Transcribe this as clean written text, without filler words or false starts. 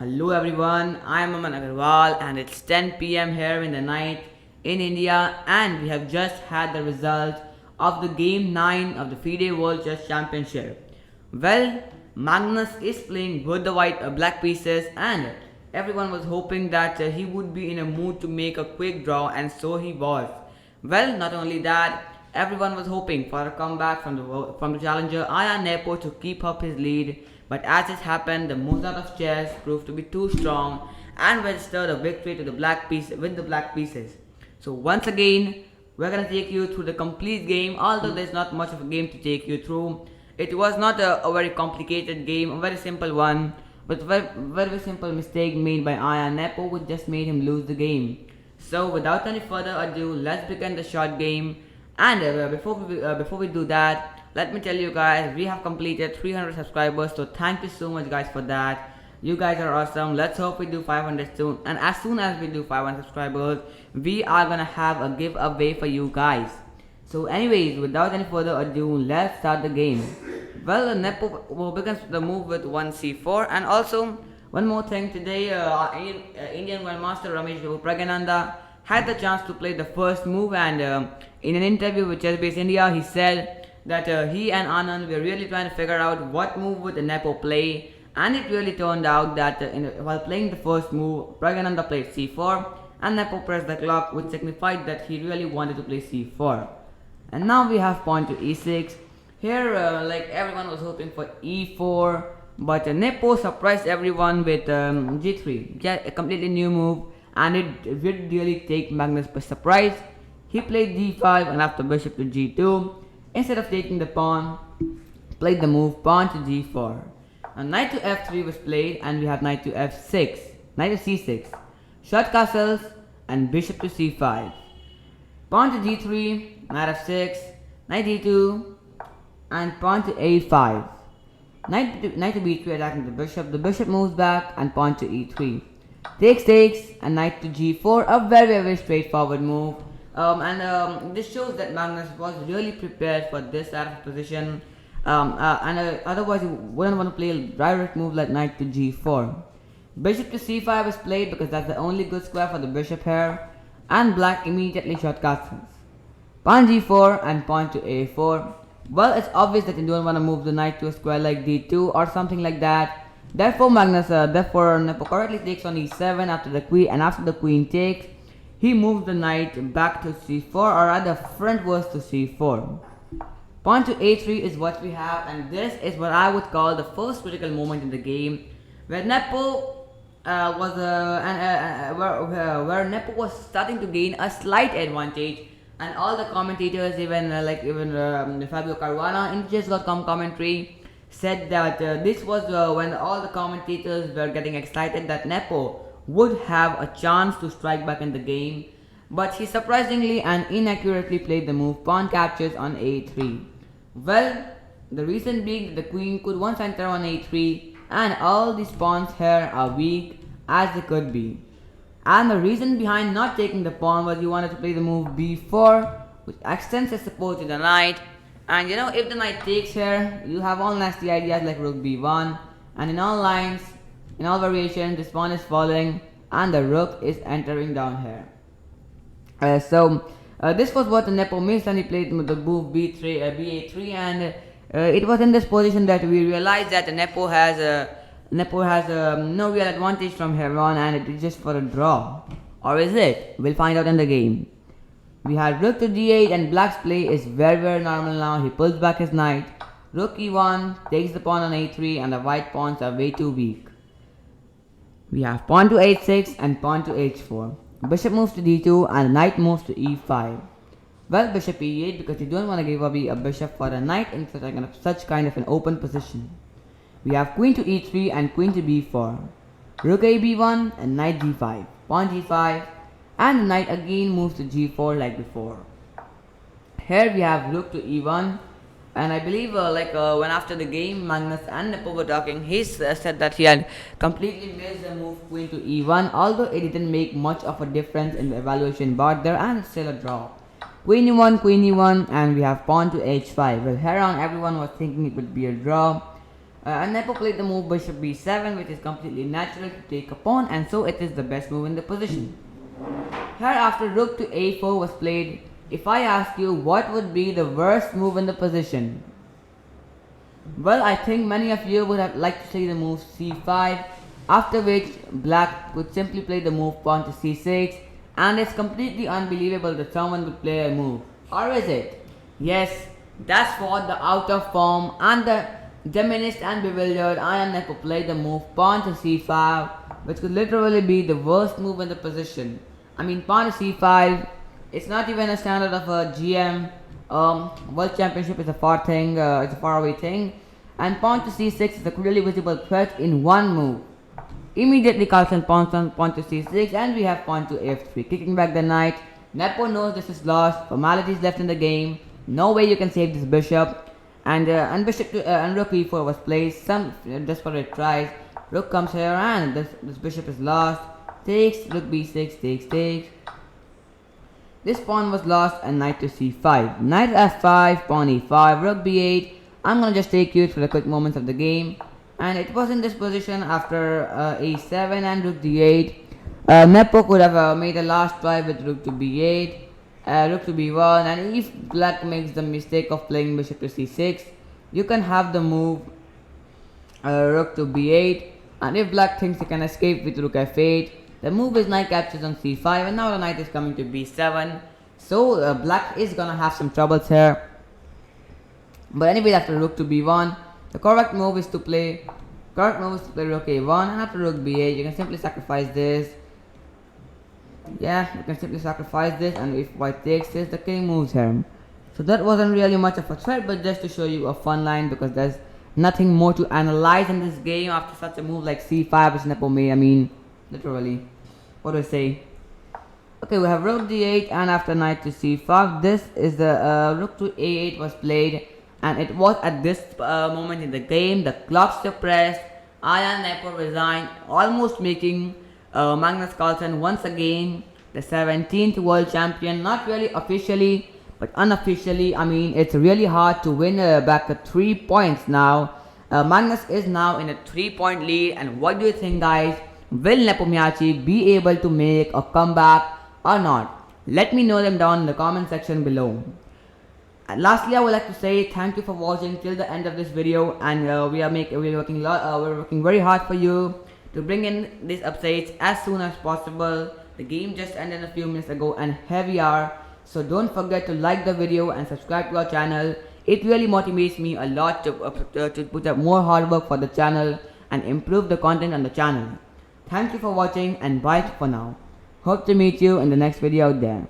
Hello everyone, I am Aman Agarwal and it's 10 p.m. here in the night in India and we have just had the result of the game 9 of the FIDE World Chess Championship. Well, Magnus is playing with the black pieces and everyone was hoping that he would be in a mood to make a quick draw and so he was. Well, not only that, everyone was hoping for a comeback from the challenger Aya Nepo to keep up his lead, but as it happened, the Mozart of chess proved to be too strong and registered a victory to the black piece with the black pieces. So once again, we're gonna take you through the complete game. Although there's not much of a game to take you through, it was not a very complicated game, a very simple one, but very simple mistake made by Aya Nepo which just made him lose the game. So without any further ado, let's begin the short game. And before we do that, let me tell you guys, we have completed 300 subscribers. So thank you so much guys for that. You guys are awesome. Let's hope we do 500 soon. And as soon as we do 500 subscribers, we are gonna have a giveaway for you guys. So anyways, without any further ado, let's start the game. Well, Nepo begins the move with 1c4, and also one more thing today, Indian Grandmaster Ramesh Pragananda had the chance to play the first move, and in an interview with ChessBase India, he said that he and Anand were really trying to figure out what move would the Nepo play, and it really turned out that while playing the first move, Pragananda played c4, and Nepo pressed the clock, which signified that he really wanted to play c4. And now we have pawn to e6. Here, like everyone was hoping for e4, but Nepo surprised everyone with g3. Yeah, a completely new move, and it did really take Magnus by surprise. He played d5 and after bishop to g2. Instead of taking the pawn, played the move pawn to g4. And knight to f3 was played, and we have knight to f6, knight to c6, short castles, and bishop to c5. Pawn to g3, knight f6, knight d2, and pawn to a5. Knight to b3 attacking the bishop moves back, and pawn to e3. Takes, and knight to g4, a very straightforward move. This shows that Magnus was really prepared for this type of position, otherwise he wouldn't want to play a direct move like knight to g4. Bishop to c5 is played because that's the only good square for the bishop here, and black immediately short castles. Pawn g4 and pawn to a4. Well, it's obvious that you don't want to move the knight to a square like d2 or something like that. Therefore, Nepo correctly takes on e7 after the queen, and after the queen takes, he moves the knight back to c4, or rather frontwards to c4. Pawn to a3 is what we have, and this is what I would call the first critical moment in the game, where Nepo where Nepo was starting to gain a slight advantage, and all the commentators, even Fabio Caruana in Chess.com commentary, said that this was when all the commentators were getting excited that Nepo would have a chance to strike back in the game, but he surprisingly and inaccurately played the move pawn captures on a3. Well, the reason being that the queen could once enter on a3, and all these pawns here are weak as they could be. And the reason behind not taking the pawn was he wanted to play the move b4, which extends his support to the knight. And if the knight takes here, you have all nasty ideas like rook b1, and in all lines, in all variations, this pawn is falling and the rook is entering down here. This was what the Nepo missed, and he played with the move ba3, and it was in this position that we realized that Nepo has no real advantage from here on, and it is just for a draw. Or is it? We'll find out in the game. We had rook to d8, and black's play is very normal now. He pulls back his knight. Rook e1 takes the pawn on a3, and the white pawns are way too weak. We have pawn to h6 and pawn to h4. Bishop moves to d2 and knight moves to e5. Well, bishop e8 because you don't want to give away a bishop for a knight in such kind of an open position. We have queen to e3 and queen to b4. Rook a b1 and knight g5. Pawn g5, and the knight again moves to g4 like before. Here we have rook to e1, and I believe when after the game Magnus and Nepo were talking, he said that he had completely missed the move queen to e1, although it didn't make much of a difference in the evaluation board there, and it's still a draw. Queen e1, and we have pawn to h5. Well, here on everyone was thinking it would be a draw, And Nepo played the move bishop b7, which is completely natural to take a pawn, and so it is the best move in the position. Hereafter, rook to a4 was played. If I ask you what would be the worst move in the position, well, I think many of you would have liked to see the move c5, after which black would simply play the move pawn to c6, and it's completely unbelievable that someone would play a move. Or is it? Yes, that's what the out of form and the diminished and bewildered Aman Nepo played the move pawn to c5, which could literally be the worst move in the position. I mean, pawn to c5, it's not even a standard of a GM. World Championship is a far thing, it's a faraway thing, and pawn to c6 is a clearly visible threat in one move. Immediately Carlsen pawns on pawn to c6, and we have pawn to f3, kicking back the knight. Nepo knows this is lost, formalities left in the game, no way you can save this bishop, and bishop to, and rook e4 was placed. Some desperate tries. Rook comes here, and this bishop is lost. Takes, rook b6, takes. This pawn was lost, and knight to c5. Knight f5, pawn e5, rook b8. I'm gonna just take you through the quick moments of the game. And it was in this position after a7 and rook d8. Nepo could have made a last try with rook to b8, rook to b1, and if black makes the mistake of playing bishop to c6, you can have the move rook to b8, and if black thinks he can escape with rook f8, the move is knight captures on c5, and now the knight is coming to b7, so black is gonna have some troubles here. But anyway, after rook to b1, the correct move is to play rook a1, and after rook b8, you can simply sacrifice this. Yeah, you can simply sacrifice this, and if white takes this, the king moves here. So that wasn't really much of a threat, but just to show you a fun line, because there's nothing more to analyze in this game after such a move like c5 which Nepo made. I mean, literally. What do I say? Okay, we have rook d8, and after knight to c5, this is the rook to a8 was played, and it was at this moment in the game, the clock suppressed, Aman Nepo resigned, almost making Magnus Carlsen once again the 17th world champion. Not really officially, but unofficially. I mean, it's really hard to win back at 3 points now. Magnus is now in a 3-point lead, and what do you think, guys? Will Nepomniachtchi be able to make a comeback or not? Let me know them down in the comment section below. And lastly, I would like to say thank you for watching till the end of this video, and we're working very hard for you to bring in these updates as soon as possible. The game just ended a few minutes ago, and here we are. So don't forget to like the video and subscribe to our channel. It really motivates me a lot to put up more hard work for the channel and improve the content on the channel. Thank you for watching, and bye for now. Hope to meet you in the next video out there.